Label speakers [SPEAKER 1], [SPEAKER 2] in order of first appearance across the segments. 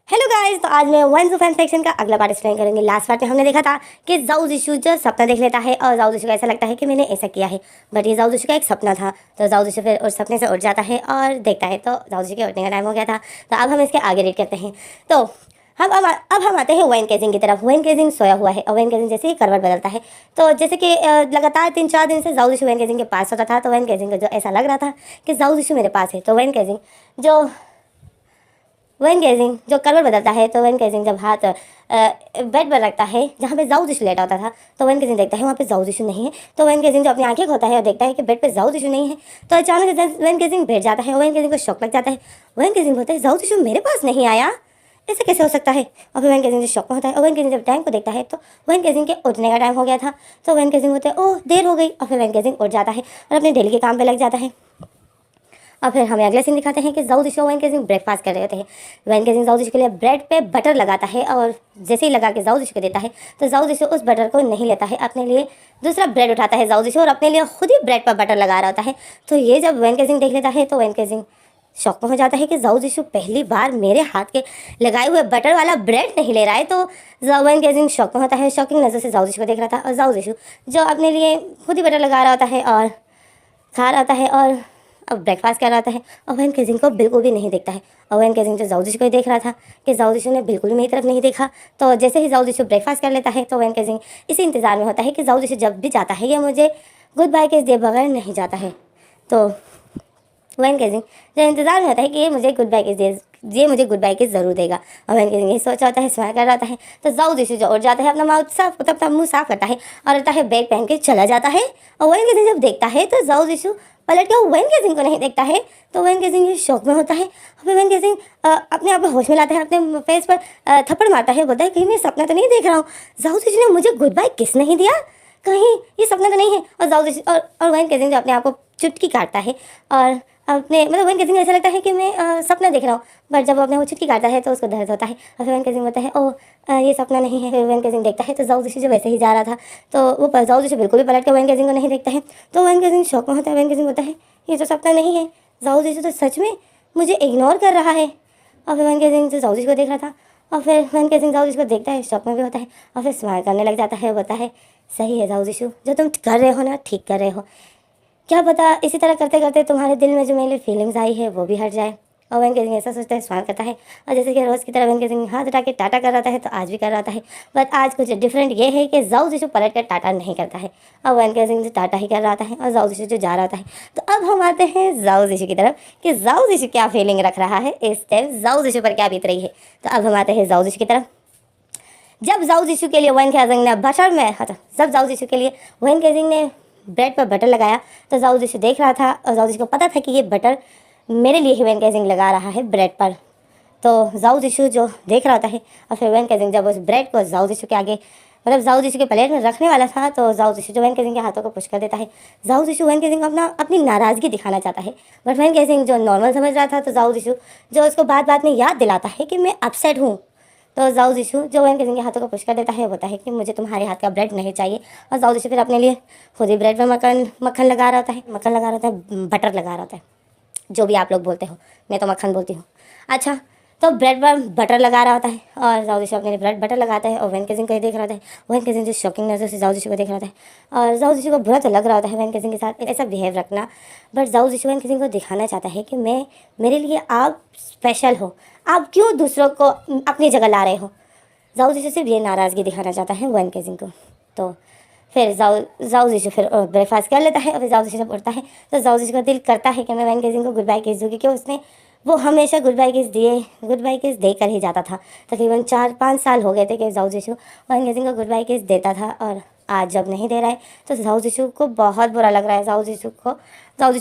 [SPEAKER 1] Hello guys, तो आज मैं वन फैन सेक्शन का अगला पार्ट एक्सप्लेन करेंगे। लास्ट पार्ट में हमने देखा था कि जाऊ जिशु जो सपना देख लेता है और जाऊ जिशु को ऐसा लगता है कि मैंने ऐसा किया है, बट ये जाऊ जिशु का एक सपना था। तो जाऊ जिशु फिर उस सपने से उठ जाता है और देखता है, तो जाऊ जिशु के उठने का टाइम हो गया था। तो अब हम इसके आगे रीड करते हैं। तो हम आते हैं वेन केजिंग की तरफ। वेन केजिंग सोया हुआ है और वेन केजिंग जैसे ही करवट बदलता है, तो जैसे कि लगातार 3-4 दिन से जाऊ जिशु वेन केजिंग के पास होता था। तो वेन केजिंग को जो ऐसा लग रहा था कि जाऊ जिशु मेरे पास है, तो वेन केजिंग जो करवट बदलता है, तो वेन केजिंग जब हाथ बेड पर रखता है जहाँ पे जाऊ जिशु लेटा होता था, तो वेन केजिंग देखता है वहाँ पे जाऊ जिशु नहीं है। तो वेन केजिंग जो अपनी आंखें खोलता है और देखता है कि बेड पे जाऊ जिशु नहीं है, तो अचानक से वेन केजिंग बैठ जाता है और वेन केजिंग को शौक लग जाता है। वेन केजिंग बोलता है जाऊ जिशु मेरे पास नहीं आया, ऐसे कैसे हो सकता है। और फिर वेन केजिंग जो शौक में होता है और वेन केजिंग जब टाइम को देखता है, तो वेन केजिंग के उठने का टाइम हो गया था। तो वेन केजिंग होता है ओह देर हो गई, और फिर वेन केजिंग उठ जाता है और अपने डेली के काम पर लग जाता है। और फिर हमें अगले सीन दिखाते हैं कि जाऊ जिशु और वेन केजिंग ब्रेकफास्ट कर रहे होते हैं। वेन केजिंग जाऊ जिशु के लिए ब्रेड पे बटर लगाता है और जैसे ही लगा के जाऊ जिशु को देता है, तो जाऊ जिशु उस बटर को नहीं लेता है, अपने लिए दूसरा ब्रेड उठाता है जाऊ जिशु और अपने लिए खुद ही ब्रेड पर बटर लगा रहा होता है। तो ये जब वेन केजिंग देख लेता है, तो वेन केजिंग शौक में हो जाता है कि जाऊ जिशु पहली बार मेरे हाथ के लगाए हुए बटर वाला ब्रेड नहीं ले रहा है। तो वेन केजिंग शौक में होता है, शॉकिंग नज़र से जाऊ जिशु को देख रहा था। और जाऊ जिशु जो अपने लिए खुद ही बटर लगा रहा होता है और खा रहा होता है और अब ब्रेकफास्ट कर रहा होता है, और वेन केजिंग को बिल्कुल भी नहीं देखता है। और वेन केजिंग जो जाऊ जिशु को ही देख रहा था कि जाऊ जिशु ने बिल्कुल भी मेरी तरफ नहीं देखा। तो जैसे ही जाऊ जिशु ब्रेकफास्ट कर लेता है, तो वेन केजिंग इसी इंतज़ार में होता है कि जाऊ जिशु जब भी जाता है, ये मुझे गुड बाय किस दिए बगैर नहीं जाता है। तो वेन केजिंग जो इंतज़ार में होता है कि ये मुझे गुड बाय किस ज़रूर देगा। और वेन केजिंग ये सोचा होता है, स्माइल कर रहा होता है। तो जाऊ जिशु जो उठ जाता है, अपना माउथ साफ अपना मुँह साफ करता है और रहता है बैग पहन के चला जाता है। और वेन केजिंग जब देखता है, तो जाऊ जिशु पलट के वेन केजिंग को नहीं देखता है। तो वेन केजिंग शौक में होता है। और फिर वेन केजिंग अपने आप को होश में लाता है, अपने फेस पर थप्पड़ मारता है, बोलता है कहीं मैं सपना तो नहीं देख रहा हूँ। जाऊ जिशु ने मुझे गुड बाय किस नहीं दिया, कहीं ये सपना तो नहीं है। और जाऊ जिशु और वेन केजिंग जो अपने आप को चुटकी काटता है और अपने वेन केजिंग ऐसा लगता है कि मैं सपना देख रहा हूँ, बट जब वो अपने वो चुटकी काटता है तो उसको दर्द होता है। और फिर वेन केजिंग बोलता है ओह ये सपना नहीं है। फिर वेन केजिंग देखता है, तो जाऊ जिशु जो वैसे ही जा रहा था, तो वो जाऊ जिशु बिल्कुल भी पलट के वेन केजिंग को नहीं देखता है। तो वेन केजिंग शौक में होता है। वेन केजिंग बोलता है ये तो सपना नहीं है, जाऊ जिशु तो सच में मुझे इग्नोर कर रहा है। और फिर वेन केजिंग जो जाऊ जिशु को देख रहा था, और फिर वेन केजिंग जाऊ जिशु को देखता है, शौक में भी होता है और फिर स्माइल करने लग जाता है। बोलता है सही है जाऊ जिशु, जो तुम कर रहे हो ना ठीक कर रहे हो, क्या पता इसी तरह करते करते तुम्हारे दिल में जो मेरे लिए फीलिंग्स आई है वो भी हट जाए। और वेन केजिंग ऐसा सोचता है, स्माइल करता है। और जैसे कि रोज़ की तरह वेन केजिंग हाथ उठा के टाटा कर रहा है, तो आज भी कर रहा है। बट आज कुछ डिफरेंट ये है कि जाऊ जिशु पलट कर टाटा नहीं करता है और वेन केजिंग जो टाटा ही कर रहा है और जाऊ जिशु जो जा रहा है। तो अब हम आते हैं जाऊ जिशु की तरफ कि जाऊ जिशु क्या फीलिंग रख रहा है, इस टाइम जाऊ जिशु पर क्या बीत रही है। तो अब हम आते हैं जाऊ जिशु की तरफ। जब जाऊ जिशु के लिए वेन केजिंग ने जब जाऊ जिशु के लिए वेन केजिंग ने ब्रेड पर बटर लगाया, तो जाऊ जिशु देख रहा था और जाऊ जिशु को पता था कि ये बटर मेरे लिए ही वेन केजिंग लगा रहा है ब्रेड पर। तो जाऊ जिशु जो देख रहा होता है, और फिर वेन केजिंग जब उस ब्रेड को जाऊ जिशु के आगे जाऊ जिशु के प्लेट में रखने वाला था, तो जाऊ जिशु जो वेन केजिंग के हाथों को पुश कर देता है। जाऊ जिशु वेन केजिंग को अपनी नाराज़गी दिखाना चाहता है, बट वेन केजिंग जो नॉर्मल समझ रहा था, तो जाऊ जिशु जो उसको बात बात में याद दिलाता है कि मैं अपसेट हूँ। तो जाऊ जिशु जो वेन केजिंग के हाथों को पुश कर देता है, बोलता है कि मुझे तुम्हारे हाथ का ब्रेड नहीं चाहिए। और जाऊ जिशु फिर अपने लिए खुद ही ब्रेड पर मक्खन लगा रहा होता है, बटर लगा रहा होता है, जो भी आप लोग बोलते हो, मैं तो मक्खन बोलती हूँ। अच्छा, तो ब्रेड पर बटर लगा रहा होता है और जाऊ जिशु अपने लिए ब्रेड बटर लगाता है और वेन केजिंग को ही देख रहा होता है। वेन केजिंग जो शॉकिंग नज़र से जाऊ जिशु को देख रहा होता है और जाऊ जिशु को बुरा तो लग रहा होता है वेन केजिंग के साथ ऐसा बिहेव रखना, बट जाऊ जिशु वेन केजिंग को दिखाना चाहता है कि मेरे लिए आप स्पेशल हो, आप क्यों दूसरों को अपनी जगह ला रहे हो। जाऊ जिशु सिर्फ ये नाराज़गी दिखाना चाहता है वेन केजिंग को। तो फिर जाऊ जिशु फिर ब्रेकफास्ट कर लेता है और फिर जाऊ जिशु जब उठता है, तो जाऊ जिशु का दिल करता है कि मैं वेन केजिंग को गुड बाय किस दूँ, क्योंकि वो हमेशा गुड बाय किस देकर ही जाता था। तकरीबन 4-5 साल हो गए थे कि जाऊ जिशु वेन केजिंग को गुड बाय किस देता था, और आज जब नहीं दे रहा है, तो जाऊ जिशु को बहुत बुरा लग रहा है। जाऊ जिशु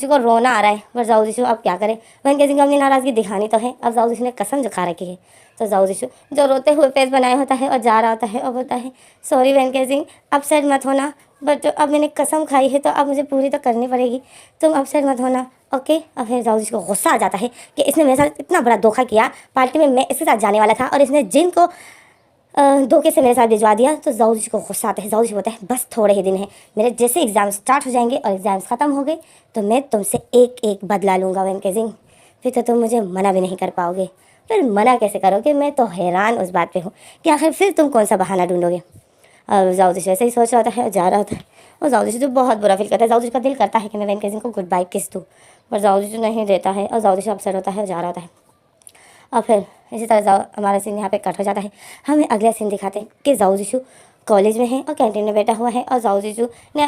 [SPEAKER 1] को रोना आ रहा है, पर जाऊ जिशु अब क्या करे, वेन केजिंग को अपनी नाराज़गी दिखानी तो है। अब जाऊ जिशु ने कसम जो खा रखी है, तो जाऊ जिशु जो रोते हुए फेस बनाया होता है और जा रहा होता है और बोलता है सॉरी वेन केजिंग, अपसेट मत होना, बट अब मैंने कसम खाई है तो अब मुझे पूरी तो करनी पड़ेगी, तुम अपसेट मत होना, ओके। और फिर जाऊ जिशु को गुस्सा आ जाता है कि इसने मेरे साथ इतना बड़ा धोखा किया, पार्टी में मैं इसके साथ जाने वाला था और इसने जिन को धोखे से मेरे साथ भिजवा दिया। तो जाऊ जिशु को गुस्सा आता है। जाऊ जिशु बोलता है बस थोड़े ही दिन है, मेरे जैसे एग्ज़ाम स्टार्ट हो जाएंगे और एग्ज़ाम्स ख़त्म हो गए, तो मैं तुमसे एक एक बदला लूँगा वेन केजिंग, फिर तो तुम मुझे मना भी नहीं कर पाओगे। फिर मना कैसे करोगे? मैं तो हैरान उस बात पे हूँ कि आखिर फिर तुम कौन सा बहाना ढूंढोगे। और जाओ ऐसे ही सोच रहा होता है, जा रहा होता है, और जाओ जो बहुत बुरा फील करता है। जाओ का दिल करता है कि मैं वैन केजिंग को गुड बाय किस दूँ, पर जाओ नहीं देता है, और जाओ अपसेट होता है और जा रहा होता है। और फिर इसी तरह जाओ हमारा सीन यहाँ पे कट हो जाता है। हमें अगला सीन दिखाते हैं कि जाओ जीशु कॉलेज में है और कैंटीन में बैठा हुआ है, और जाओ जीशु ने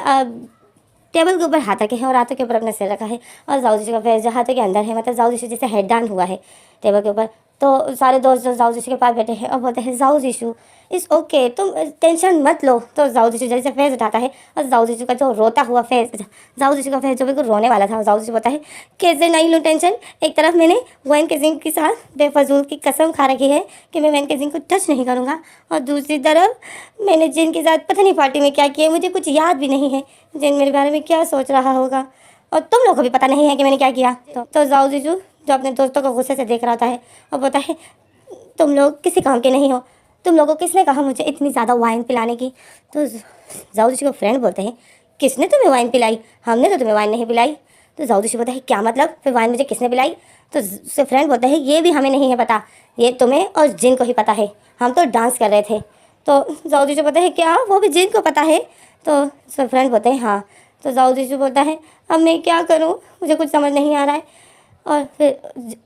[SPEAKER 1] टेबल के ऊपर हाथ रखे हैं और हाथों के ऊपर अपना सिर रखा है, और जाओ जीशु का फेस जो हाथों के अंदर है, मतलब जाओ जीशु जैसे हेड डाउन हुआ है टेबल के ऊपर। तो सारे दोस्त जो जाओ जीशु के पास बैठे हैं और बोलते हैं, जाओ जीशु इस ओके, तुम टेंशन मत लो। तो जाओ जीशु जैसे फेस उठाता है, और जाओ जीशु का जो रोता हुआ फेस, जाओ जीशु का फेस जो बिल्कुल रोने वाला था, जाओ जीशु बोलता है, कैसे नहीं लूँ टेंशन। एक तरफ मैंने वैन केजिंग के साथ बेफजूल की कसम खा रखी है कि मैं वैन केजिंग को टच नहीं करूँगा, और दूसरी तरफ मैंने जिन के साथ पता नहीं पार्टी में क्या किया, मुझे कुछ याद भी नहीं है जिन मेरे बारे में क्या सोच रहा होगा, और तुम लोगों को भी पता नहीं है कि मैंने क्या किया। तो जाओ जीशु जो अपने दोस्तों को गुस्से से देख रहा होता है और बोलता है, तुम लोग किसी काम के नहीं हो, तुम लोगों को किसने कहा मुझे इतनी ज़्यादा वाइन पिलाने की। तो जाओ जीशु को फ्रेंड बोलते हैं, किसने तुम्हें वाइन पिलाई? हमने तो तुम्हें वाइन नहीं पिलाई। तो जाओ जीशु बोलता है, क्या मतलब, फिर वाइन मुझे किसने पिलाई? तो उससे फ्रेंड बोलता है, ये भी हमें नहीं है पता, ये तुम्हें और जिन को ही पता है, हम तो डांस कर रहे थे। तो जाओ जीशु बोलता है, क्या वो भी जिन को पता है? तो उससे फ्रेंड बोलते हैं, हाँ। तो जाओ जीशु बोलता है, अब मैं क्या करूँ, मुझे कुछ समझ नहीं आ रहा है। और फिर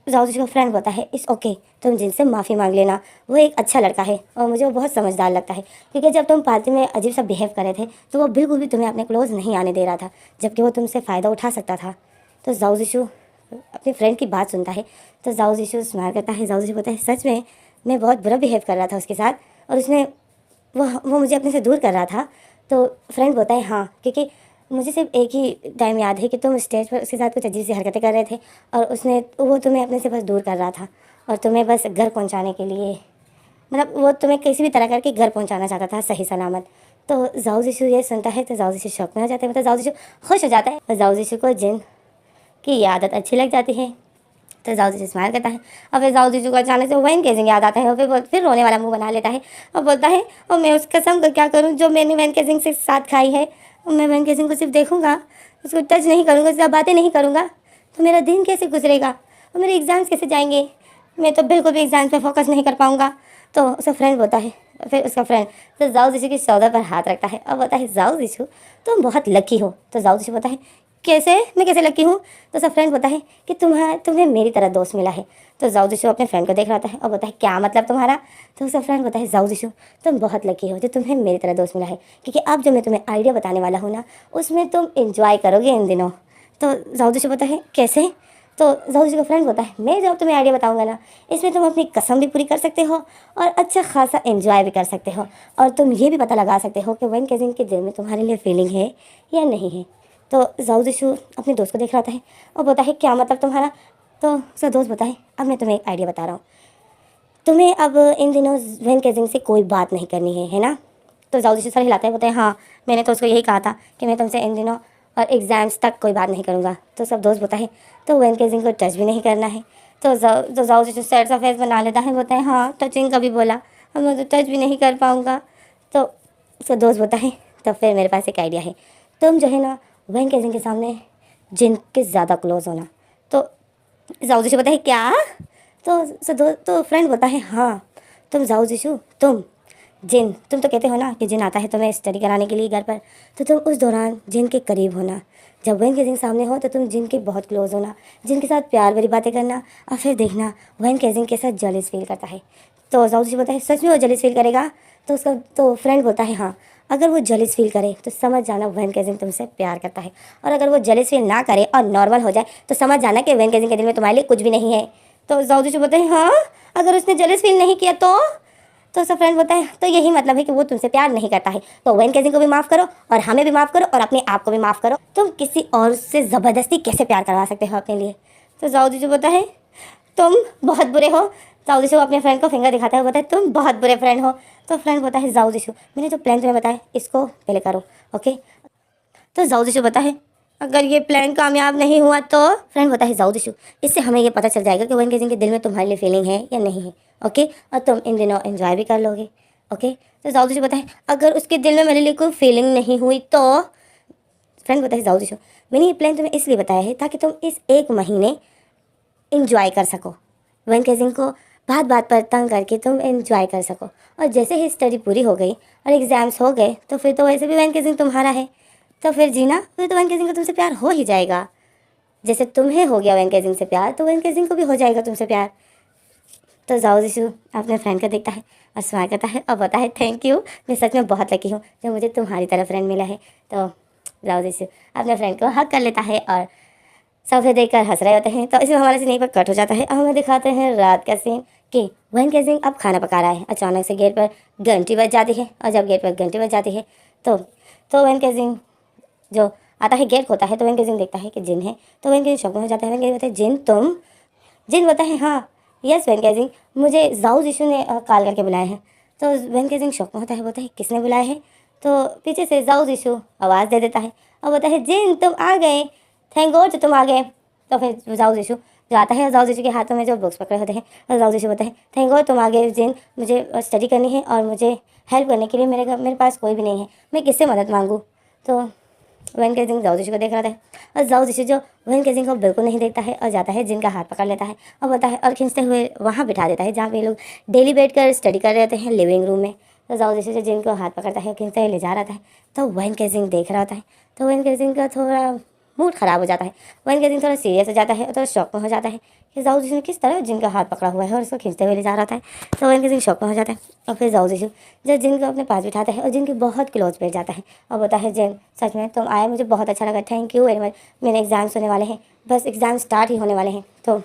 [SPEAKER 1] जाओ जीशु का फ्रेंड बोलता है, इट्स ओके, तुम जिनसे माफ़ी मांग लेना, वो एक अच्छा लड़का है और मुझे वो बहुत समझदार लगता है, क्योंकि जब तुम पार्टी में अजीब सा बिहेव कर रहे थे तो वो बिल्कुल भी तुम्हें अपने क्लोज नहीं आने दे रहा था, जबकि वो तुमसे फ़ायदा उठा सकता था। तो जाओ जीशु अपनी फ्रेंड की बात सुनता है, तो जाओ जीशु स्माइल करता है। जाओ जीशु बोलता है, सच में मैं बहुत बुरा बिहेव कर रहा था उसके साथ, और उसने वो मुझे अपने से दूर कर रहा था। तो फ्रेंड बोलता है, हाँ, क्योंकि मुझे सिर्फ एक ही टाइम याद है कि तुम स्टेज पर उसके साथ कुछ अजीब सी हरकतें कर रहे थे, और वो तुम्हें अपने से बस दूर कर रहा था, और तुम्हें बस घर पहुंचाने के लिए, मतलब वो तुम्हें किसी भी तरह करके घर पहुंचाना चाहता था सही सलामत। तो जाओ जीशु ये सुनता है तो जाओ जीशु शौक में हो जाता है, मतलब जाओ जीशु खुश हो जाता है, और जाओ जीशु को जिन की आदत अच्छी लग जाती है। तो जाओ जीशु स्माइल करता है, और फिर जाओ जीशु को अचानक से वैन केजिंग याद आता है, और फिर रोने वाला मुंह बना लेता है और बोलता है, और मैं उस कसम को क्या करूँ जो मैंने वैन केजिंग से साथ खाई है, और मैं वैन केजिंग को सिर्फ देखूंगा, उसको टच नहीं करूँगा, उससे बातें नहीं करूँगा, तो मेरा दिन कैसे गुजरेगा और मेरे एग्ज़ाम्स कैसे जाएंगे, मैं तो बिल्कुल भी एग्ज़ाम्स पे फोकस नहीं कर पाऊँगा। तो उसका फ्रेंड बोलता है, फिर उसका फ्रेंड तो जाओ जीशु की शोल्डर पर हाथ रखता है और बोलता है, जाओ जीशु तुम बहुत लकी हो। तो जाओ जीशु बोलता है, कैसे, मैं कैसे लकी हूँ? तो उसका फ्रेंड बोलता है कि तुम्हें मेरी तरह दोस्त मिला है। तो जाओ जीशु अपने फ्रेंड को देख रहा है और बोलता है, क्या मतलब तुम्हारा? तो उसका फ्रेंड बोलता है, जाओ जीशु तुम बहुत लकी हो जो तुम्हें मेरी तरह दोस्त मिला है, क्योंकि अब जो मैं तुम्हें आइडिया बताने वाला हूँ ना, उसमें तुम इंजॉय करोगे इन दिनों। तो जाओ जीशु बोलता है, कैसे? तो जाओ जीशु का फ्रेंड बोलता है, मैं जब तुम्हें आइडिया बताऊंगा ना, इसमें तुम अपनी कसम भी पूरी कर सकते हो और अच्छा खासा एंजॉय भी कर सकते हो, और तुम ये भी पता लगा सकते हो कि वैन केजिंग के दिल में तुम्हारे लिए फीलिंग है या नहीं है। तो जाओ जीशु अपने दोस्त को देख रहा है और बोलता है, क्या मतलब तुम्हारा? तो उसका दोस्त बोलता है, अब मैं तुम्हें एक आइडिया बता रहा हूँ, तुम्हें अब इन दिनों वैन केजिंग से कोई बात नहीं करनी है ना? तो जाओ जीशु सर हिलाता है, बोलते हैं, हाँ मैंने तो उसको यही कहा था कि मैं तुमसे इन दिनों और एग्ज़ाम्स तक कोई बात नहीं करूँगा। तो सब दोस्त बोलता है, तो वैन केजिंग को टच भी नहीं करना है। तो जाओ जीशु सैड सा फेस बना लेता है, बोलता है, हाँ टचिंग का भी बोला, अब मैं तो टच भी नहीं कर पाऊँगा। तो उसका दोस्त बोलता है, तो फिर मेरे पास एक आइडिया है, तुम जो है ना वैन केजिंग के सामने जिन के ज़्यादा क्लोज होना। तो जाओ जीशु बोलता है, क्या? तो फ्रेंड बोलता है, हाँ तुम जाओ जीशु, तुम तो कहते हो ना कि जिन आता है तुम्हें स्टडी कराने के लिए घर पर, तो तुम उस दौरान जिन के करीब होना, जब वैन केजिंग सामने हो तो तुम जिन के बहुत क्लोज होना, जिन के साथ प्यार भरी बातें करना, और फिर देखना वैन केजिंग के साथ जेलस फील करता है। तो जाओ जीशु बोलता है, सच में वो जेलस फील करेगा? तो फ्रेंड बोलता है, हाँ अगर वो जेलस फील करे तो समझ जाना वैन केजिंग तुमसे प्यार करता है, और अगर वो जेलस फील ना करे और नॉर्मल हो जाए तो समझ जाना कि वैन केजिंग के दिल में तुम्हारे लिए कुछ भी नहीं है। तो जाओ जीशु बोलते हैं, हाँ अगर उसने जेलस फील नहीं किया तो उसका फ्रेंड बोलता है, तो यही मतलब है कि वो तुमसे प्यार नहीं करता है, तो वैन केजिंग को भी माफ़ करो और हमें भी माफ़ करो और अपने आप को भी माफ़ करो, तुम किसी और से ज़बरदस्ती कैसे प्यार करवा सकते हो अपने लिए? तो जाओ जीशु बोलता है, तुम बहुत बुरे हो। जाओ जीशु अपने फ्रेंड को फिंगर दिखाता है, बोलता है, तुम बहुत बुरे फ्रेंड हो। तो फ्रेंड बोलता है, जाओ जीशु मैंने जो प्लान तुम्हें बताया इसको पहले करो, ओके? तो जाओ जीशु बोलता है, अगर ये प्लान कामयाब नहीं हुआ तो? फ्रेंड बोलता है, जाओ जीशु इससे हमें ये पता चल जाएगा कि वैन केजिंग के दिल में तुम्हारे लिए फीलिंग है या नहीं है, ओके? और तुम इन दिनों एंजॉय भी कर लोगे, ओके? तो जाओ जीशु बोलता है, अगर उसके दिल में मेरे लिए कोई फीलिंग नहीं हुई तो? फ्रेंड बोलता है, जाओ जीशु मैंने ये प्लान तुम्हें इसलिए बताया है ताकि तुम इस एक महीने इंजॉय कर सको, वैन केजिंग को बात बात पर तंग करके तुम एंजॉय कर सको। और जैसे ही स्टडी पूरी हो गई और एग्ज़ाम्स हो गए तो फिर तो वैसे भी वैन केजिंग तुम्हारा है, तो फिर जीना, फिर तो वैन केजिंग को तुमसे प्यार हो ही जाएगा। जैसे तुम्हें हो गया वैन केजिंग से प्यार, तो वैन केजिंग को भी हो जाएगा तुमसे प्यार। तो जाओ जिशु अपने फ्रेंड को देखता है और स्माइल करता है और बताता है थैंक यू, मैं सच में बहुत लकी हूँ जो मुझे तुम्हारी तरह फ्रेंड मिला है। तो जाओ जिशु अपने फ्रेंड को हक कर लेता है और सब फिर देखकर हंस रहे होते हैं। तो इसमें हमारा सीन यहीं पर कट हो जाता है और हमें दिखाते हैं रात का सीन कि वैन केजिंग अब खाना पका रहा है। अचानक से गेट पर घंटी बज जाती है और जब गेट पर घंटी बज जाती है तो वैन केजिंग जो आता है गेट खोता है तो वैन केजिंग देखता है कि जिन है। तो वैन केजिंग शौक में हो जाता है। वैन केजिंग बोलता है जिन तुम? जिन बोलता है हाँ यस वैन केजिंग, मुझे जाओ जिशु ने कॉल करके बुलाया है। तो वैन केजिंग शौक में होता है, बोलता है किसने बुलाया है? तो पीछे से जाओ जिशु आवाज़ दे देता है और बोलता है जिन तुम आ गए, थैंक गॉड तुम आ गए। तो फिर जाओ जिशु जो आता है, जाओ जिशु के हाथों में जो बुक्स पकड़े होते हैं और जाओ जिशु बोलता है थैंक गॉड तुम आ गए जिन, मुझे स्टडी करनी है और मुझे हेल्प करने के लिए मेरे पास कोई भी नहीं है, मैं किससे मदद मांगूँ? तो वैन केजिंग जाओ जिशु को देख रहा था और जाओ जिशु जो वैन केजिंग को बिल्कुल नहीं देखता है और जाता है जिन का हाथ पकड़ लेता है और बोलता है और खींचते हुए वहाँ बिठा देता है जहाँ पे ये लोग डेली बैठ कर स्टडी कर रहे होते हैं लिविंग रूम में। तो जाओ जिशु जो जिन को हाथ पकड़ता है खींचते हुए ले जा रहा था। तो वैन केजिंग देख रहा होता है तो वैन केजिंग का थोड़ा मूड ख़राब हो जाता है। वैन केजिंग थोड़ा सीरियस हो जाता है और थोड़ा शौक में हो जाता है कि जाओ जिशु ने किस तरह जिनका हाथ पकड़ा हुआ है और उसको खींचते हुए ले जा रहा था। तो वैन केजिंग शौक में हो जाता है और फिर जाओ जिशु जब जिन को अपने पास बिठाता है और जिनकी बहुत क्लोज बैठ जाता है और बोलता है जिन सच में तुम आए, मुझे बहुत अच्छा लगा, थैंक यू वेरी मच, मेरे एग्ज़ाम्स होने वाले हैं, बस एग्ज़ाम स्टार्ट ही होने वाले हैं। तो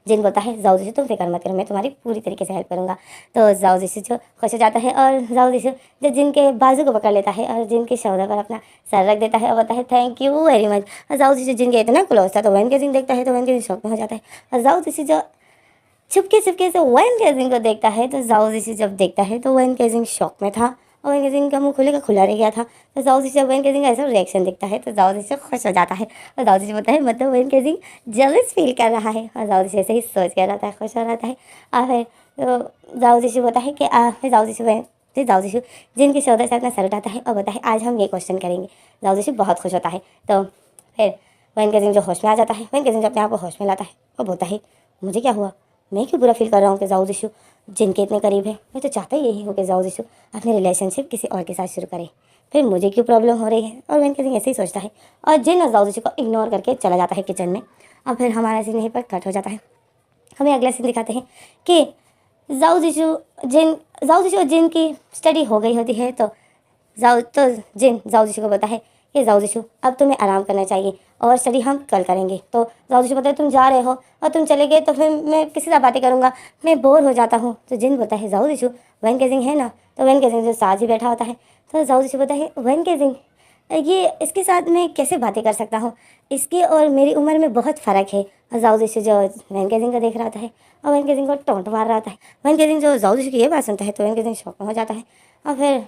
[SPEAKER 1] जिन बोलता है जाओ जिशु तुम फिक्र मत करो, मैं तुम्हारी पूरी तरीके से हेल्प करूँगा। तो जाओ जिशु जो खुश हो जाता है और जाओ जिशु जो जिन के बाजू को पकड़ लेता है और जिन के शोल्डर पर अपना सर रख देता है और बोलता है थैंक यू वेरी मच। और जाओ जिशु जिन के इतना क्लोज था तो वैन केजिंग देखता है तो वैन केजिंग शौक में हो जाता है और जाओ जिशु जो चुपके चुपके से वैन केजिंग को देखता है। तो जाओ जिशु जब देखता है तो वैन केजिंग शॉक में था और वैन केजिंग का मुंह खुले का खुला रह गया था। तो जाओ जिशु जब वैन केजिंग का ऐसा रिएक्शन दिखता है तो जाओ जिशु खुश हो जाता है और जाओ जिशु बोलता है मतलब वैन केजिंग जेलस फील कर रहा है और जाओ जिशु ऐसे ही सोच कर रहता है, खुश हो रहता है। और फिर जाओ जिशु बोलता है कि फिर जाओ जिशु फिर जाओ जिशु जिनके शोल्डर से अपना सर उठाता है और बोलता है आज हम ये क्वेश्चन करेंगे। जाओ जिशु बहुत खुश होता है। तो फिर वैन केजिंग जो होश में आ जाता है, वैन केजिंग जो अपने आप को होश में लाता है और बोलता है मुझे क्या हुआ, मैं क्यों बुरा फील कर रहा हूँ कि जाओ जिशु जिनके इतने करीब है, मैं तो चाहता ही यही हूँ कि जाओ जिशु अपनी रिलेशनशिप किसी और के साथ शुरू करे, फिर मुझे क्यों प्रॉब्लम हो रही है। और वैन केजिंग ऐसे ही सोचता है और जिन और जाओ जिशु को इग्नोर करके चला जाता है किचन में। और फिर हमारा सीन यहीं पर कट हो जाता है। हमें अगला सीन दिखाते हैं कि जाओ जिशु और जिन की स्टडी हो गई होती है। तो जिन जाओ जिशु को बोलता है कि जाओ जिशु अब तुम्हें आराम करना चाहिए और स्टडी हम कल करेंगे। तो जाओ जिशु बोलता है तुम जा रहे हो और तुम चले गए तो फिर मैं किसी से बातें करूँगा, मैं बोर हो जाता हूँ। तो जिन बोलता है जाओ जिशु वैन केजिंग है ना। तो वैन केजिंग जो साथ ही बैठा होता है तो जाओ जिशु बोलता है वैन केजिंग ये इसके साथ मैं कैसे बातें कर सकता हूँ, इसकी और मेरी उम्र में बहुत फ़र्क है। और जाओ जिशु जो वैन केजिंग को देख रहा होता है और वैन केजिंग को टोंट मार रहा होता है। वैन केजिंग जो जाओ जिशु की ये बात सुनता है तो वैन केजिंग शॉक में हो जाता है। और फिर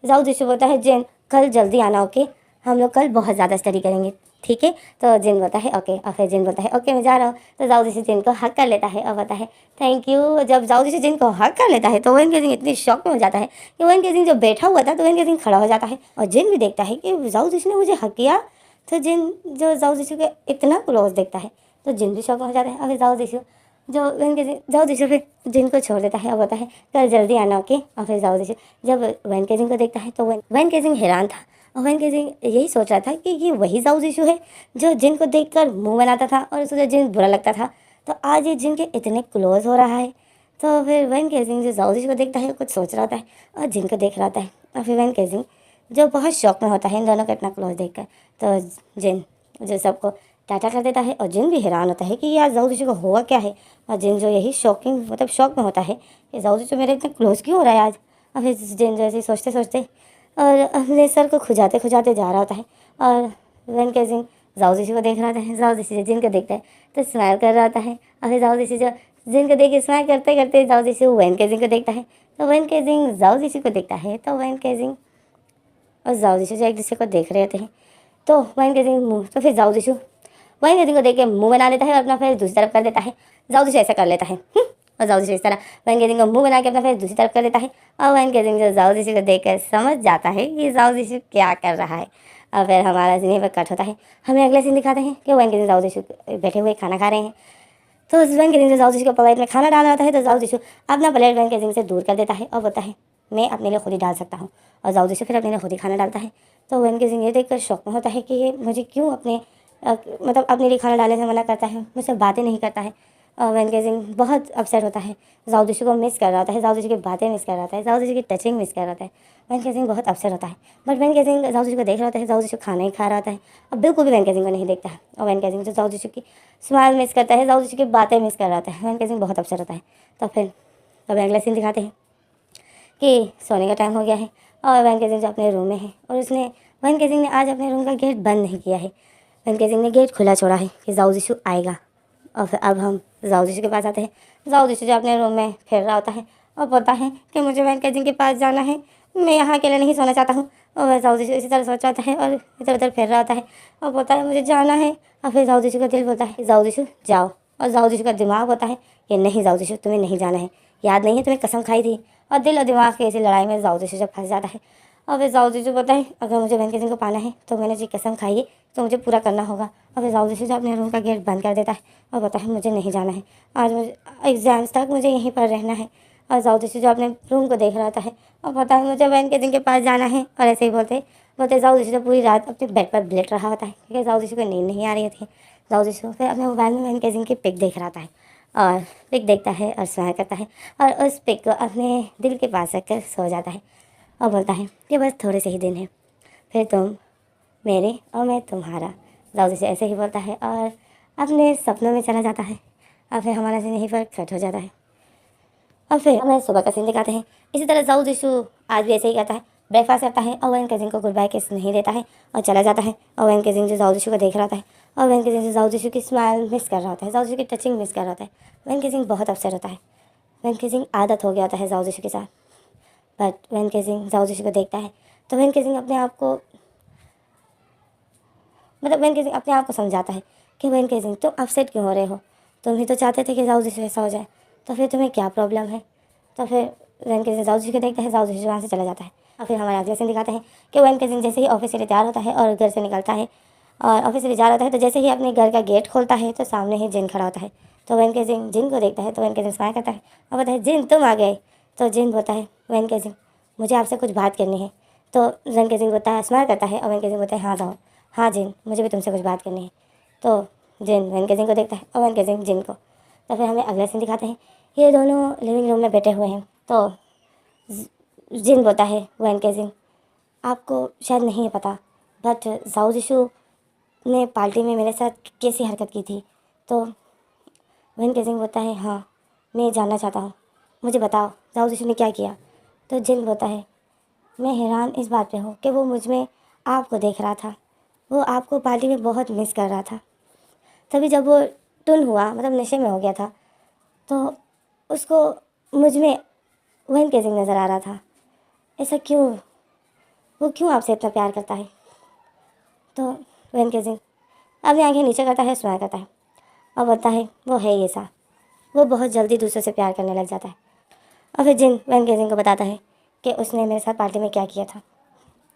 [SPEAKER 1] जाओ जिशु बोलता है जिन कल जल्दी आना, ओके, हम लोग कल बहुत ज़्यादा स्टडी करेंगे, ठीक है। तो जिन बोलता है ओके और फिर जिन बोलता है ओके मैं जा रहा हूँ। तो जाओ जिशु जिन को हक कर लेता है और बोलता है थैंक यू। जब जाओ जिशु जिन को हक कर लेता है तो वैन केजिंग इतनी शॉक में हो जाता है कि वैन केजिंग जो बैठा हुआ था तो वैन केजिंग खड़ा हो जाता है और जिन भी देखता है कि जाओ जिशु ने मुझे हक किया। तो जिन जो जाओ जिशु के इतना क्लोज देखता है तो जिन भी शॉक में हो जाता है। और फिर जाओ जिशु जो वैन केजिंग जाओ जिशु फिर जिन को छोड़ देता है और बोलता है कल जल्दी आना, ओके। और फिर जाओ जिशु जब वैन केजिंग को देखता है तो वैन केजिंग हैरान था और वैन केजिंग यही सोच रहा था कि ये वही जाओ जिशु है जो जिन को देखकर मुंह बनाता था और उसे जिन बुरा लगता था, तो आज ये जिन के इतने क्लोज हो रहा है। तो फिर वैन केजिंग जो जाओ जिशु को देखता है कुछ सोच रहा होता है और जिन को देख रहा होता है। और फिर वैन केजिंग जो बहुत शौक में होता है इन दोनों को इतना क्लोज देखकर, तो जिन जो सबको टाटा कर देता है और जिन भी हैरान होता है कि यार जाओ जिशु को हुआ क्या है। और जिन जो यही शॉकिंग मतलब शौक में होता है कि जाओ जिशु मेरे इतने क्लोज क्यों हो रहा है आज। और फिर जिन जैसे सोचते सोचते और अपने सर को खुजाते खुजाते जा रहा होता है और वैन केजिंग जाओ जिशु को देख रहा था। जाओ जिशु जिन को देखता है तो स्माइल कर रहा होता है और फिर जाओ जिशु जो जिन को देख के स्माइल करते करते जाओ जिशु वैन केजिंग को देखता है तो वैन केजिंग जाओ जिशु को देखता है। तो वैन केजिंग और जाओ जिशु जो एक दूसरे को देख रहे होते हैं तो वैन केजिंग मुँह तो फिर जाओ जिशु वैन केजिंग को देख के मुँह बना देता है और अपना फिर दूसरी तरफ कर देता है। जाओ जिशु ऐसा कर लेता है और जाओ जिशु इस तरह वैन केजिंग को मुंह बना के अपना फिर दूसरी तरफ कर देता है। और वैन केजिंग जो जाओ जिशु को देखकर समझ जाता है कि जाओ जिशु क्या कर रहा है। और फिर हमारा सीन पर कट होता है। हमें अगले सीन दिखाते हैं कि वैन केजिंग जाओ जिशु बैठे हुए खाना खा रहे हैं। तो उस वैन केजिंग जाओ जिशु को प्लेट में खाना डाल रहा होता है तो जाओ जिशु अपना प्लेट वैन केजिंग से दूर कर देता है और बोलता है मैं अपने लिए खुद ही डाल सकता हूँ। और जाओ जिशु फिर अपने लिए खुद ही खाना डालता है। तो वैन केजिंग ये देखकर शौक में होता है कि ये मुझे क्यों मतलब अपने लिए खाना डालने से मना करता है, मुझसे बातें नहीं करता है। और वैन केजिंग बहुत अपसेट होता है, जाओ जिशु को मिस कर रहा होता है, जाओ जिशु की बातें मिस कर रहा होता है, जाओ जिशु की टचिंग मिस कर रहा होता है। वैन केजिंग बहुत अपसेट होता है। बट वैन केजिंग जाओ जिशु को देख रहा होता है, जाओ जिशु खाना ही खा रहा होता है और बिल्कुल भी वैन केजिंग को नहीं देखता है। और वैन केजिंग जो जाओ जिशु की स्माइल मिस करता है, जाओ जिशु की बातें मिस कर रहा होता है। वैन केजिंग बहुत अपसेट होता है। तो फिर कभी अगला सीन दिखाते हैं कि सोने का टाइम हो गया है और वैन केजिंग जो अपने रूम में है और उसने वैन केजिंग ने आज अपने रूम का गेट बंद नहीं किया है। वैन केजिंग ने गेट खुला छोड़ा है कि जाओ जिशु आएगा। और फिर अब हम जाओ जिशु के पास आते हैं। जाओ जिशु जो अपने रूम में फिर रहा होता है और बोलता है कि मुझे वैन केजिंग के पास जाना है, मैं यहाँ अकेले नहीं सोना चाहता हूँ। और वह जाओ जिशु इसी तरह सोच रहा है और इधर उधर फिर रहा होता है और बोलता है मुझे जाना है। और फिर जाओ जिशु का दिल बोलता है जाओ जिशु जाओ। और जाओ जिशु का दिमाग होता है कि नहीं जाओ जिशु तुम्हें नहीं जाना है, याद नहीं है तुम्हें कसम खाई थी। और दिल और दिमाग की ऐसी लड़ाई में जाओ जिशु जब फंस जाता है और फिर जाओ जिशु बोलता है अगर मुझे वैन केजिंग को पाना है तो मैंने जी कसम खाई है तो मुझे पूरा करना होगा। और फिर जाओ जिशु जो अपने रूम का गेट बंद कर देता है और बोलता है मुझे नहीं जाना है, आज मुझे एग्जाम्स तक मुझे यहीं पर रहना है। और जाओ जिशु जो अपने रूम को देख रहा होता है और बोलता है मुझे वैन केजिंग के पास जाना है। और ऐसे ही बोलते बोलते जाओ जिशु जो पूरी रात अपने बेड पर लेट रहा होता है क्योंकि जाओ जिशु को नींद नहीं आ रही थी। जाओ जिशु फिर अपने मोबाइल में वैन केजिंग की पिक देख रहा होता है और पिक देखता है और स्माइल करता है और उस पिक को अपने दिल के पास रखकर सो जाता है और बोलता है कि बस थोड़े से ही दिन हैं, फिर तुम मेरे और मैं तुम्हारा। जाओ जिशु ऐसे ही बोलता है और अपने सपनों में चला जाता है। और फिर हमारा सीन यहीं पर कट हो जाता है और फिर हमें सुबह का सीन दिखाते हैं। इसी तरह जाओ जिशु आज भी ऐसे ही करता है, ब्रेकफास्ट करता है और वैन केजिंग को गुड बाय किस नहीं देता है और चला जाता है। और वैन केजिंग जो जाओ जिशु को देख रहा होता है और वैन केजिंग जो जाओ जिशु की स्माइल मिस कर रहा होता है, जाओ जिशु की टचिंग मिस कर रहा होता है। वैन केजिंग बहुत अपसेट होता है। वैन केजिंग आदत हो गया होता है जाओ जिशु के साथ। बट वैन केजिंग जाओ जिशु को देखता है तो वैन केजिंग अपने आप को वैन केजिंग अपने आप को समझाता है कि वैन केजिंग तुम अपसेट क्यों हो रहे हो, तुम ही तो चाहते थे कि जाओ जिशु ऐसा हो जाए, तो फिर तुम्हें क्या प्रॉब्लम है। तो फिर वैन केजिंग जाओ जिशु को देखता है, जाओ जिशु वहाँ से चला जाता है। और फिर हमारे अगले सीन दिखाते हैं कि वैन केजिंग जैसे ही ऑफिस से तैयार होता है और घर से निकलता है और ऑफिस से जा रहा होता है तो जैसे ही अपने घर का गेट खोलता है तो सामने ही जिन खड़ा होता है। तो वैन केजिंग जिन को देखता है तो वैन केजिंग स्माइल करता है और बोलता है जिन तुम आ गए। तो जिन बोलता है वैन केजिंग मुझे आपसे कुछ बात करनी है। तो वैन केजिंग बोलता है स्माइल करता है और वैन केजिंग बोलता है हाँ जाओ, हाँ जिन मुझे भी तुमसे कुछ बात करनी है। तो जिन वैन केजिंग को देखता है और वैन केजिंग जिन को। तो फिर हमें अगला सीन दिखाते हैं, ये दोनों लिविंग रूम में बैठे हुए हैं। तो जिन बोलता है वैन केजिंग आपको शायद नहीं है पता बट जाओ जिशु ने पार्टी में मेरे साथ कैसी हरकत की थी। तो वैन केजिंग बोलता है हाँ मैं जानना चाहता हूँ, मुझे बताओ जाओ जिशु ने क्या किया। तो जिन बोलता है मैं हैरान इस बात पे हूँ कि वो मुझ में आपको देख रहा था, वो आपको पार्टी में बहुत मिस कर रहा था। तभी जब वो टुन हुआ मतलब नशे में हो गया था तो उसको मुझ में वैन केजिंग नज़र आ रहा था। ऐसा क्यों, वो क्यों आपसे इतना प्यार करता है। तो वैन केजिंग अपनी आंखें नीचे करता है, स्माइल करता है और बोलता है वो है ये सा, वो बहुत जल्दी दूसरों से प्यार करने लग जाता है। और फिर जिन वैन केजिंग को बताता है कि उसने मेरे साथ पार्टी में क्या किया था।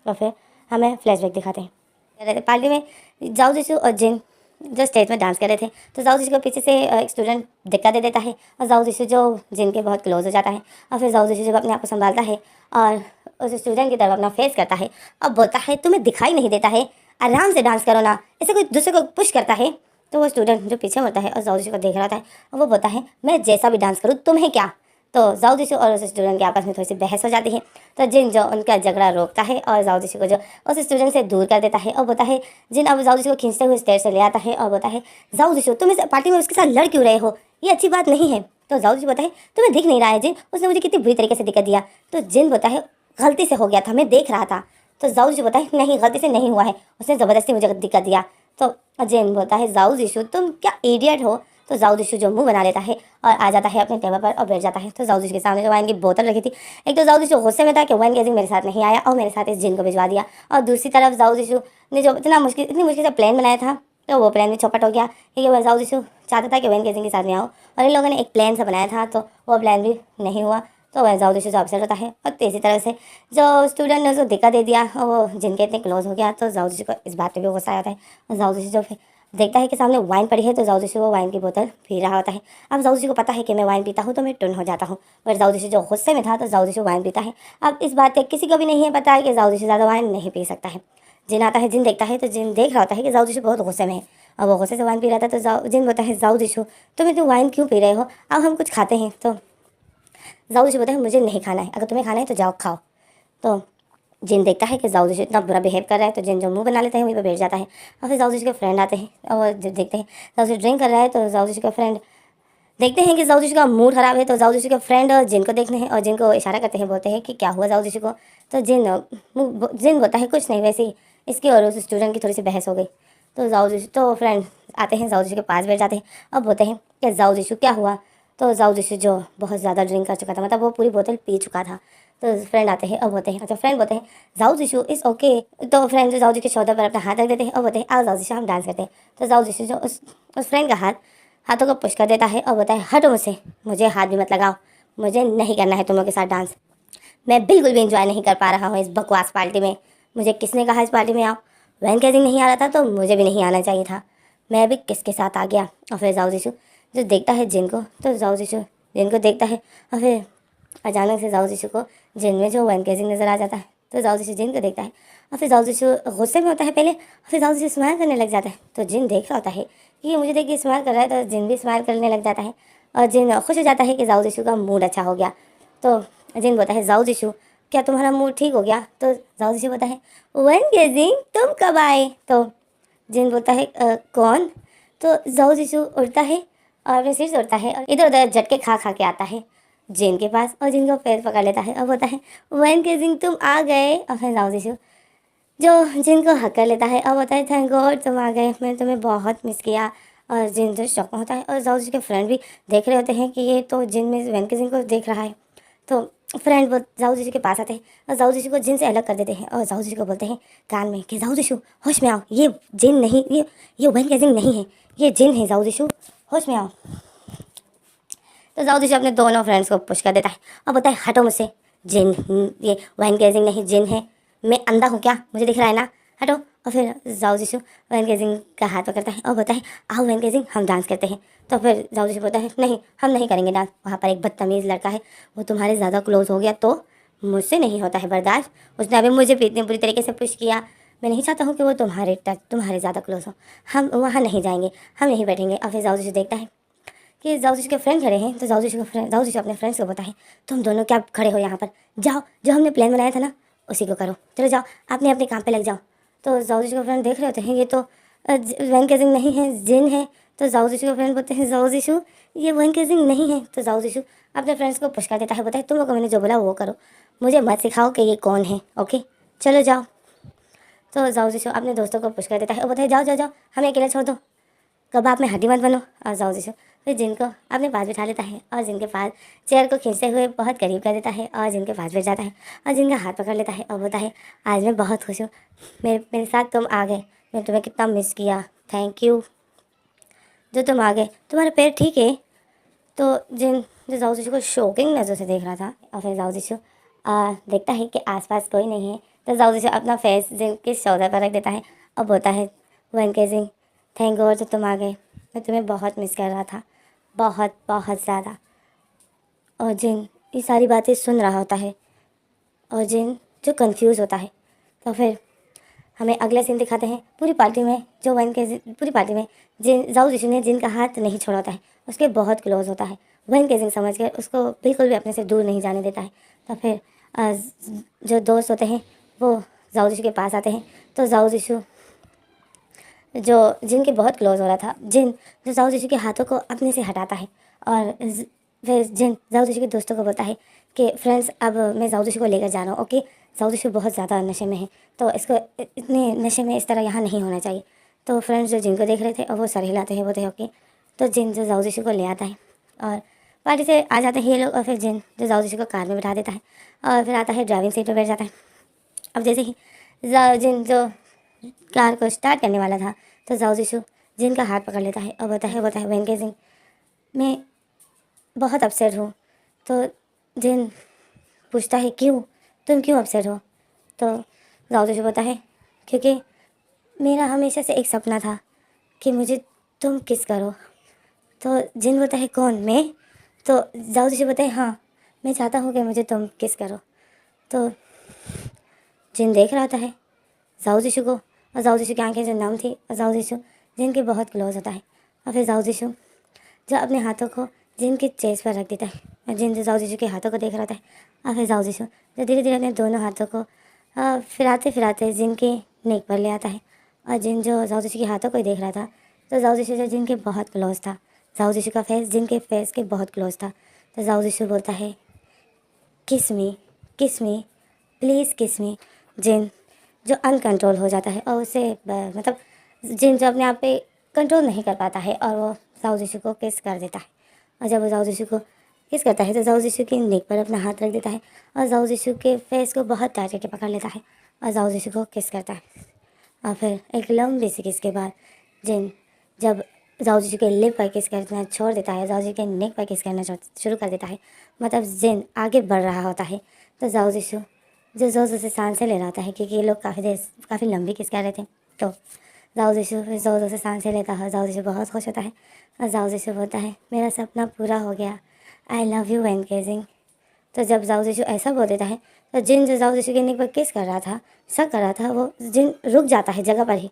[SPEAKER 1] और फिर हमें फ्लैशबैक दिखाते हैं पार्टी में जाओ जिशु और जिन जो स्टेज में डांस कर रहे थे तो जाओ जिशु को पीछे से एक स्टूडेंट धक्का दे देता है और जाओ जिशु जो जिन के बहुत क्लोज हो जाता है। और फिर जाओ जिशु जब अपने आप को संभालता है और उस स्टूडेंट की तरफ अपना फेस करता है और बोलता है तुम्हें दिखाई नहीं देता है, आराम से डांस करो ना, ऐसे कोई दूसरे को पुश करता है। तो वो स्टूडेंट जो पीछे होता है और जाओ जिशु को देख रहा था और वो बोलता है मैं जैसा भी डांस करूँ तुम्हें क्या। तो जाओ जिशु और उस स्टूडेंट के आपस में थोड़ी सी बहस हो जाती है। तो जिन जो उनका झगड़ा रोकता है और जाओ जिशु को जो उस स्टूडेंट से दूर कर देता है और बोलता है जिन अब जाओ जिशु को खींचते हुए स्टेज से ले आता है और बोलता है जाओ जिशु तुम इस पार्टी में उसके साथ लड़ क्यों रहे हो, ये अच्छी बात नहीं है। तो जाओ जिशु बोलता है तुम्हें दिख नहीं रहा है जिन, उसने मुझे कितनी बुरी तरीके से दिक्कत दिया। तो जिन बोलता है गलती से हो गया था, मैं देख रहा था। तो जाओ जिशु बोलता है नहीं गलती से नहीं हुआ है, उसने ज़बरदस्ती मुझे दिक्कत दिया। तो जिन बोलता है जाओ जिशु तुम क्या इडियट हो। तो जाओ जिशु जो मुंह बना लेता है और आ जाता है अपने टेबल पर और बैठ जाता है। तो जाओ जिशु के सामने जो वाइन की बोतल रखी थी, एक तो जाओ जिशु गुस्से में था कि वैन केजिंग मेरे साथ नहीं आया और मेरे साथ इस जिन को भिजवा दिया, और दूसरी तरफ जाओ जिशु ने जो इतनी मुश्किल से प्लान बनाया था तो वो प्लान भी चौपट हो गया क्योंकि जाओ जिशु चाहता था कि वैन केजिंग के साथ में आओ और इन लोगों ने एक प्लान सा बनाया था तो वो प्लान भी नहीं हुआ। तो वह जाओ जिशु जो अपसेट होता है और इसी तरह से जो स्टूडेंट ने उसको धक्का दे दिया और वो जिनके इतने क्लोज हो गया तो जाओ जिशु को इस बात पर भी गुस्सा आता है और जाओ जिशु जो फिर देखता है कि सामने वाइन पड़ी है, तो जाओ जिशु वो वाइन की बोतल पी रहा होता है। अब जाओ जिशु को पता है कि मैं वाइन पीता हूँ तो मैं टुन हो जाता हूँ, पर जाओ जिशु जो गुस्से में था तो जाओ जिशु वाइन पीता है। अब इस बात का किसी को भी नहीं है पता है कि जाओ जिशु ज़्यादा वाइन नहीं पी सकता है। जिन आता है, जिन देखता है तो जिन देख रहा होता है कि जाओ जिशु बहुत गुस्से में है और वो गुस्से से वाइन पी रहा था। तो जिन बोलता है, जाओ जिशु तुम्हें तो वाइन क्यों पी रहे हो, अब हम कुछ खाते हैं। तो जाओ जिशु बोलता है, मुझे नहीं खाना है, अगर तुम्हें खाना है तो जाओ खाओ। तो जिन देखता है कि जाओ जिशु इतना बुरा बिहेव कर रहा है, तो जिन जो मुंह बना लेते हैं वहीं पर बैठ जाता है। और फिर जाओ जिशु के फ्रेंड आते हैं और वो जब देखते हैं जाओ जिशु ड्रिंक कर रहा है, तो जाओ जिशु के फ्रेंड देखते हैं कि जाओ जिशु का मूड खराब है, तो जाओ जिशु के फ्रेंड जिन को देखते हैं और जिन को इशारा करते हैं, बोलते हैं कि क्या हुआ जाओ जिशु को। तो जिन बोलता है कुछ नहीं, वैसे ही इसकी और उस स्टूडेंट की थोड़ी सी बहस हो गई। तो जाओ जिशु तो फ्रेंड आते हैं, जाओ जिशु के पास बैठ जाते हैं और बोलते हैं कि जाओ जिशु क्या हुआ। तो जाओ जिशु जो बहुत ज़्यादा ड्रिंक कर चुका था, मतलब वो पूरी बोतल पी चुका था। तो फ्रेंड आते हैं और बोलते हैं, अच्छा फ्रेंड बोलते हैं जाओ जिशु इस ओके। तो फ्रेंड जो जाओ जिशु के शोल्डर पर अपना हाथ रख देते हैं और बोलते हैं आओ जाओ जिशु हम डांस करते हैं। तो जाओ जिशु जो उस फ्रेंड का हाथों को पुश कर देता है और बोलता है हटो मुझसे, मुझे हाथ भी मत लगाओ, मुझे नहीं करना है तुम लोग के साथ डांस। मैं बिल्कुल भी इंजॉय नहीं कर पा रहा हूँ इस बकवास पार्टी में। मुझे किसने कहा इस पार्टी में आओ, वैन कैजिंग नहीं आ रहा था तो मुझे भी नहीं आना चाहिए था, मैं भी किसके साथ आ गया। और फिर जाओ जिशु जो देखता है जिन को, तो जाओ जिशु जिन को देखता है और फिर अचानक से जाओ जिशु को जिन में जो वैन कैजिंग नज़र आ जाता है। तो जाओ जिशु जिन को देखता है और फिर जाओ जिशु गुस्से में होता है पहले, और फिर जाओ जिशु स्माइल करने लग जाता है। तो जिन देख रहा होता है कि ये मुझे देख के स्माइल कर रहा है, तो जिन भी स्माइल करने लग जाता है और जिन खुश हो जाता है कि जाओ जिशु का मूड अच्छा हो गया। तो जिन बोलता है जाओ जिशु क्या तुम्हारा मूड ठीक हो गया। तो जाओ जिशु बोलता है वैन कैजिंग तुम कब आए। तो जिन बोलता है कौन। तो जाओ जिशु उड़ता है और अपने सिर से उड़ता है और इधर उधर झटके खा खा के आता है जिन के पास, और जिन को पैर पकड़ लेता है और बोलता है वैन कैजिंग तुम आ गए। और फिर जाओ जिशु जो जिनको हक कर लेता है और बोलता है थैंक गॉड तुम आ गए, मैंने तुम्हें बहुत मिस किया। और जिन जो शौक में होता है और जाओ जिशु के फ्रेंड भी देख रहे होते हैं कि ये तो जिन में वैन कैजिंग को देख रहा है। तो फ्रेंड वो जाओ जिशु के पास आते हैं और जाओ जिशु को जिन से अलग कर देते हैं और जाओ जिशु को बोलते हैं कान में कि जाओ जिशु होश में आओ, ये जिन नहीं, ये वैन कैजिंग नहीं है, ये जिन है, जाओ जिशु होश में आओ। तो जाओ जिशु अपने दोनों फ्रेंड्स को पुश कर देता है और बोलता है हटो मुझसे, जिन ये वैन कैजिंग नहीं जिन है, मैं अंधा हूँ क्या, मुझे दिख रहा है ना, हटो। और फिर जाओ जिशु वैन कैजिंग का हाथ पकड़ता है और बोलता है आओ वैन कैजिंग हम डांस करते हैं। तो फिर जाओ जिशु बोलता है नहीं हम नहीं करेंगे डांस, वहाँ पर एक बदतमीज़ लड़का है वो तुम्हारे ज़्यादा क्लोज हो गया तो मुझसे नहीं होता है बर्दाश्त, उसने अभी मुझे इतनी बुरी तरीके से पुश किया, मैं नहीं चाहता हूँ कि वो तुम्हारे ज़्यादा क्लोज हो, हम वहाँ नहीं जाएंगे, हम नहीं बैठेंगे। और फिर जाओ जिशु देखता है कि जाओ जिशु के फ्रेंड खड़े हैं, तो जाओ जिशु अपने फ्रेंड्स को बताए तुम दोनों क्या खड़े हो यहाँ पर, जाओ जो हमने प्लान बनाया था ना उसी को करो, चलो जाओ अपने अपने काम पे लग जाओ। तो जाओ जिशु के फ्रेंड देख रहे होते हैं ये तो वैन कैजिंग नहीं है जिन है। तो जाओ जिशु के फ्रेंड बोलते हैं जाओ जिशु ये वैन कैजिंग नहीं है। तो जाओ जिशु अपने फ्रेंड्स को पुश कर देता है, बोलता है तुम लोग को मैंने जो बोला वो करो, मुझे मत सिखाओ कि ये कौन है, ओके चलो जाओ। तो जाओ जिशु अपने दोस्तों को पुश कर देता है और बोलता है जाओ जाओ जाओ हमें अकेला छोड़ दो, कबाब में हड्डी मत बनो। और जाओ जिशु फिर जिनको अपने पास बिठा लेता है और जिनके पास चेयर को खींचते हुए बहुत करीब कर देता है और जिनके पास बैठ जाता है और जिनका हाथ पकड़ लेता है और बोलता है आज मैं बहुत खुश हूँ, मेरे मेरे साथ तुम आ गए, मैं तुम्हें कितना मिस किया, थैंक यू जो तुम आ गए, तुम्हारा पैर ठीक है। तो जो जाओ जिशु को शॉकिंग नज़र से देख रहा था और फिर जाओ जिशु देखता है कि आसपास कोई नहीं है। तो जाओ जिशु अपना फेस जिन के शोल्डर पर रख देता है और बोलता है वैन कैजिंग थैंक गॉड जो तुम आ गए, मैं तुम्हें बहुत मिस कर रहा था, बहुत बहुत ज़्यादा। और जिन ये सारी बातें सुन रहा होता है और जिन जो कंफ्यूज होता है। तो फिर हमें अगला सीन दिखाते हैं पूरी पार्टी में पूरी पार्टी में जाओ जिशु ने जिनका हाथ नहीं छोड़ा होता है, उसके बहुत क्लोज होता है, वैन कैजिंग समझ कर उसको बिल्कुल भी अपने से दूर नहीं जाने देता है। तो फिर जो दोस्त होते हैं वो जाओ जिशु के पास आते हैं। तो जाओ जिशु जो जिनके बहुत क्लोज हो रहा था जो जाओ जिशु के हाथों को अपने से हटाता है और फिर जाओ जिशु के दोस्तों को बोलता है कि फ्रेंड्स अब मैं जाओ जिशु को लेकर जा रहा हूँ, ओके जाओ जिशु बहुत ज़्यादा नशे में है तो इसको इतने नशे में इस तरह यहाँ नहीं होना चाहिए। तो फ्रेंड्स जो जिनको देख रहे थे और वो सर हिलाते हैं, बोलते हैं ओके। तो जो जाओ जिशु को ले आता है और पार्टी से आ जाते हैं ये लोग और फिर जो जाओ जिशु को कार में बिठा देता है और फिर आता है ड्राइविंग सीट पर बैठ जाता है। अब जैसे ही जो कार को स्टार्ट करने वाला था तो जाओ जिशु जिनका हाथ पकड़ लेता है और बोलता है वैन कैजिंग मैं बहुत अपसेट हूँ। तो जिन पूछता है क्यों, तुम क्यों अपसेट हो। तो जाओ जिशु बोलता है क्योंकि मेरा हमेशा से एक सपना था कि मुझे तुम किस करो। तो जिन बोलता है कौन, मैं? तो जाओ जिशु बोलता है हाँ, मैं चाहता हूँ कि मुझे तुम किस करो। तो जिन देख रहा होता है जाओ जिशु को, और जाओ जिशु की आंखें जो नम थी, और जाओ जिशु जिन के बहुत क्लोज होता है। और फिर जाओ जिशु जो अपने हाथों को जिन के चेस्ट पर रख देता है, और जिन जो जाओ जिशु के हाथों को देख रहा था। और फिर जाओ जिशु जो धीरे धीरे अपने दोनों हाथों को फिराते फिराते जिन के नेक पर ले आता है, और जिन जो जाओ जिशु के हाथों को ही देख रहा था। तो जाओ जिशु जो जिन के बहुत क्लोज था, जाओ जिशु का फेस जिन के फेस के बहुत क्लोज था। तो जाओ जिशु बोलता है किस मी प्लीज़ किस मी। जिन जो अनकंट्रोल हो जाता है, और उसे मतलब जिन जो अपने आप पे कंट्रोल नहीं कर पाता है, और वो जाओ जिशु को किस कर देता है। और जब वो जाओ जिशु को किस करता है तो जाओ जिशु की नेक पर अपना हाथ रख देता है, और जाओ जिशु के फेस को बहुत टाइट करके पकड़ लेता है, और जाओ जिशु को किस करता है। और फिर एक लंबी सी किस के बाद जिन जब जाओ जिशु के लिप पर किस करना छोड़ देता है, जाओ जिशु के नेक पर किस करना शुरू कर देता है, मतलब जिन आगे बढ़ रहा होता है। तो जाओ जिशु जो ज़ोर ज़ोर से सांसें ले रहा होता है, क्योंकि ये लोग काफ़ी लंबी किस कर रहे थे। तो जाओ जिशु फिर ज़ोर ज़ोर से सांसें लेता है, जाओ जिशु बहुत खुश होता है, और जाओ जिशु बोलता है मेरा सपना पूरा हो गया, आई लव यू एनकेजिंग। तो जब जाओ जिशु ऐसा बोल देता है तो जिन जो जाओ जिशु के नेक पर किस कर रहा था, शक कर रहा था, वो जिन रुक जाता है जगह पर ही,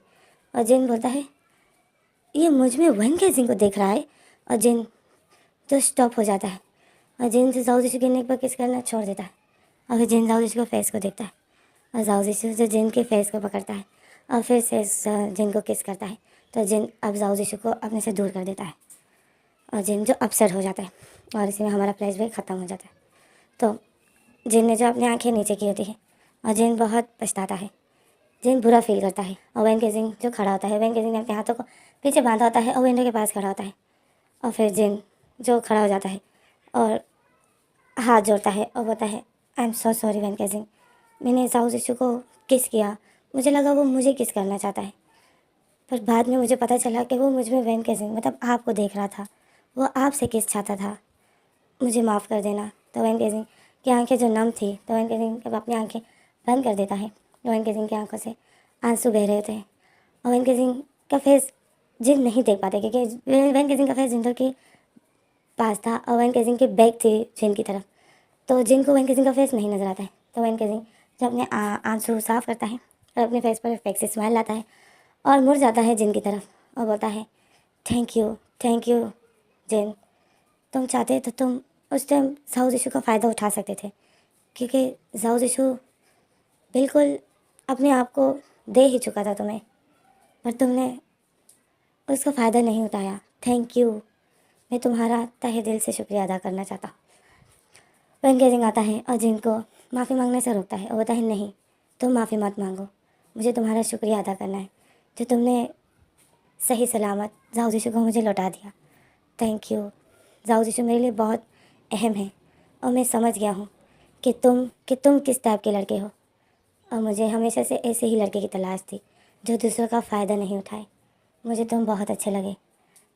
[SPEAKER 1] और जिन बोलता है ये मुझ में एनकेजिंग को देख रहा है, और जिन जो स्टॉप हो जाता है, और जिन जो जाओ जिशु के नेक पर किस करना छोड़ देता है, और फिर जिन जाओ जिशु को फेस को देखता है, और जाओ जिशु जो जिन के फेस को पकड़ता है, और फिर से जिन को किस करता है। तो जिन अब जाओ जिशु को अपने से दूर कर देता है, और जिन जो अपसेट हो जाता है, और इसी में हमारा फ्लैशबैक ख़त्म हो जाता है। तो जिन ने जो अपनी आंखें नीचे की होती है, और जिन बहुत पछताता है, जिन बुरा फील करता है, और वेनकेजिंग जो खड़ा होता है, वेनकेजिंग ने अपने हाथों को पीछे बांधा होता है और विंडो के पास खड़ा होता है, और फिर जिन जो खड़ा हो जाता है और हाथ जोड़ता है और बोलता है आई एम सो सॉरी वेनकेजिंग, मैंने जाओ जिशु को किस किया, मुझे लगा वो मुझे किस करना चाहता है, पर बाद में मुझे पता चला कि वो मुझ में वेनकेजिंग मतलब आपको देख रहा था, वो आपसे किस चाहता था, मुझे माफ़ कर देना। तो वेनकेजिंग की आंखें जो नम थी, तो वेनकेजिंग जब अपनी आंखें बंद कर देता है, तो वेनकेजिंग की आंखों से आंसू बह रहे होते हैं, और वेनकेजिंग का फेस जिन नहीं देख पाते, क्योंकि वेनकेजिंग का फेस जिंदर के पास था, और वेनकेजिंग की बैक थी जिन की तरफ, तो जिन को वेनकेजिंग का फेस नहीं नजर आता है। तो वेनकेजिंग जब अपने आंसू साफ करता है और अपने फेस पर फेक से स्माइल लाता है, और मुड़ जाता है जिन की तरफ और बोलता है थैंक यू जिन, तुम चाहते तो तुम उस टाइम जाओ जिशु का फ़ायदा उठा सकते थे, क्योंकि जाओ जिशु बिल्कुल अपने आप को दे ही चुका था तुम्हें, पर तुमने उसका फ़ायदा नहीं उठाया। थैंक यू, मैं तुम्हारा तहे दिल से शुक्रिया अदा करना चाहता हूँ। वेनकेजिंग आता है और जिन को माफ़ी मांगने से रोकता है, और बोलता है नहीं, तुम माफ़ी मत मांगो, मुझे तुम्हारा शुक्रिया अदा करना है जो तुमने सही सलामत जाओ जिशु को मुझे लौटा दिया। थैंक यू, जाओ जिशु मेरे लिए बहुत अहम है, और मैं समझ गया हूँ कि तुम किस टाइप के लड़के हो, और मुझे हमेशा से ऐसे ही लड़के की तलाश थी जो दूसरों का फ़ायदा नहीं उठाए। मुझे तुम बहुत अच्छे लगे।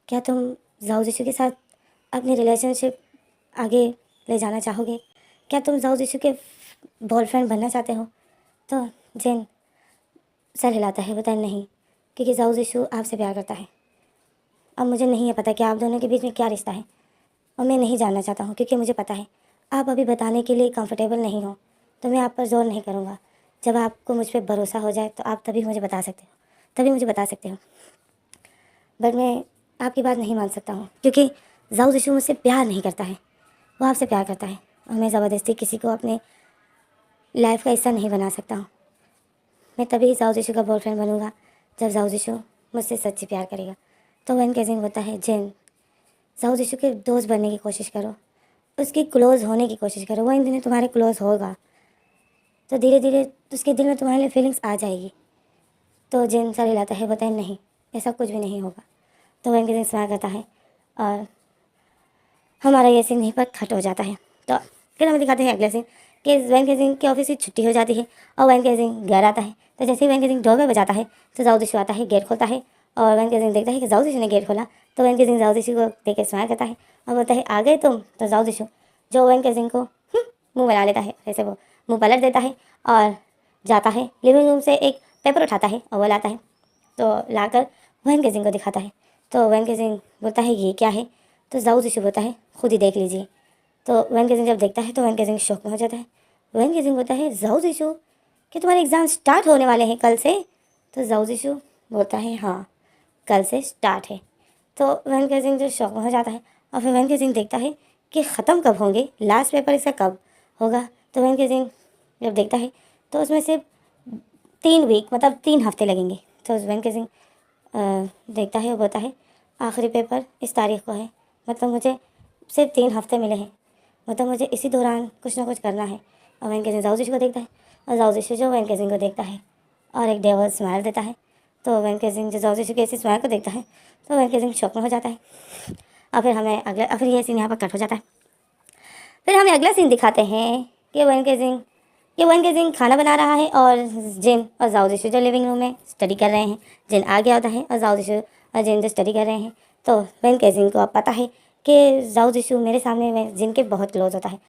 [SPEAKER 1] क्या तुम जाओ जिशु के साथ अपनी रिलेशनशिप आगे ले जाना चाहोगे? क्या तुम जाओ जिशु के बॉयफ्रेंड बनना चाहते हो? तो जिन सर हिलाता है, बताए नहीं, क्योंकि जाओ जिशु आपसे प्यार करता है। अब मुझे नहीं है पता कि आप दोनों के बीच में क्या रिश्ता है, और मैं नहीं जानना चाहता हूँ, क्योंकि मुझे पता है आप अभी बताने के लिए कंफर्टेबल नहीं हो, तो मैं आप पर जोर नहीं करूँगा। जब आपको मुझ पर भरोसा हो जाए तो आप तभी मुझे बता सकते हो, बट मैं आपकी बात नहीं मान सकता हूँ, क्योंकि जाओ जिशु मुझसे प्यार नहीं करता है, वो आपसे प्यार करता है, और मैं ज़बरदस्ती किसी को अपने लाइफ का हिस्सा नहीं बना सकता हूँ। मैं तभी जाओ जिशु का बॉयफ्रेंड बनूंगा जब जाओ जिशु मुझसे सच्ची प्यार करेगा। तो वेनकेजिंग होता है जिन जाओ जिशु के दोस्त बनने की कोशिश करो, उसकी क्लोज़ होने की कोशिश करो, वो इन दिनों तुम्हारे क्लोज़ होगा, तो धीरे धीरे उसके दिल में तुम्हारे लिए फीलिंग्स आ जाएगी। तो जिन सर हिलाता है, बताए नहीं, ऐसा कुछ भी नहीं होगा। तो वेनकेजिंग स्माइल करता है, और हमारा ये सीन यहीं पर खट हो जाता है। तो फिर हमें दिखाते हैं अगले सीन कि वेनकेजिंग की ऑफिस की छुट्टी हो जाती है, और वेनकेजिंग घर आता है। तो जैसे ही वेनकेजिंग डोरबेल बजाता है तो जाओ जिशु आता है, गेट खोलता है, और वेनकेजिंग देखता है कि जाओ जिशु ने गेट खोला। तो वेनकेजिंग जाओ जिशु को देख के स्माइल करता है और बोलता है आ गए तुम। तो जाओ जिशु जो वेनकेजिंग को मुँह बना लेता है, ऐसे वो मुँह पलट देता है और जाता है लिविंग रूम से एक पेपर उठाता है और वो लाता है। तो लाकर वैन केजिंग को दिखाता है। तो वैन केजिंग बोलता है ये क्या है? तो जाओ जिशु बोलता है खुद ही देख लीजिए। तो वैन केजिंग जब देखता है तो वैन केजिंग शॉक में हो जाता है। वैन केजिंग बोलता है जाओ जिशु कि तुम्हारे एग्ज़ाम स्टार्ट होने वाले हैं कल से? तो जाओ जिशु बोलता है हाँ, कल से स्टार्ट है। तो वैन केजिंग जो शॉक में हो जाता है और फिर वैन केजिंग देखता है कि ख़त्म कब होंगे, लास्ट पेपर इसका कब होगा। तो वैन केजिंग जब देखता है तो उसमें सिर्फ 3 वीक मतलब 3 हफ्ते लगेंगे। तो वैन केजिंग देखता है और बोलता है आखिरी पेपर इस तारीख को है, मतलब मुझे सिर्फ 3 हफ्ते मिले हैं, मतलब मुझे इसी दौरान कुछ ना कुछ करना है। और वैन केजिंग जाओ जिशु को देखता है और जाओ जिशु जो वैन केजिंग को देखता है और एक डेविल स्माइल देता है। तो वैन केजिंग जो जाओ जिशु की ऐसी स्माइल को देखता है तो वैन केजिंग शॉक में हो जाता है। और फिर ये सीन यहाँ पर कट हो जाता है। फिर हमें अगला सीन दिखाते हैं कि वैन केजिंग खाना बना रहा है और जिन और जाओ जिशु जो लिविंग रूम में स्टडी कर रहे हैं। जिन आ गया होता है और जाओ जिशु और जिन जो स्टडी कर रहे हैं। तो वैन केजिंग को अब पता है कि जाओ जिशु मेरे सामने जिन के बहुत क्लोज होता है।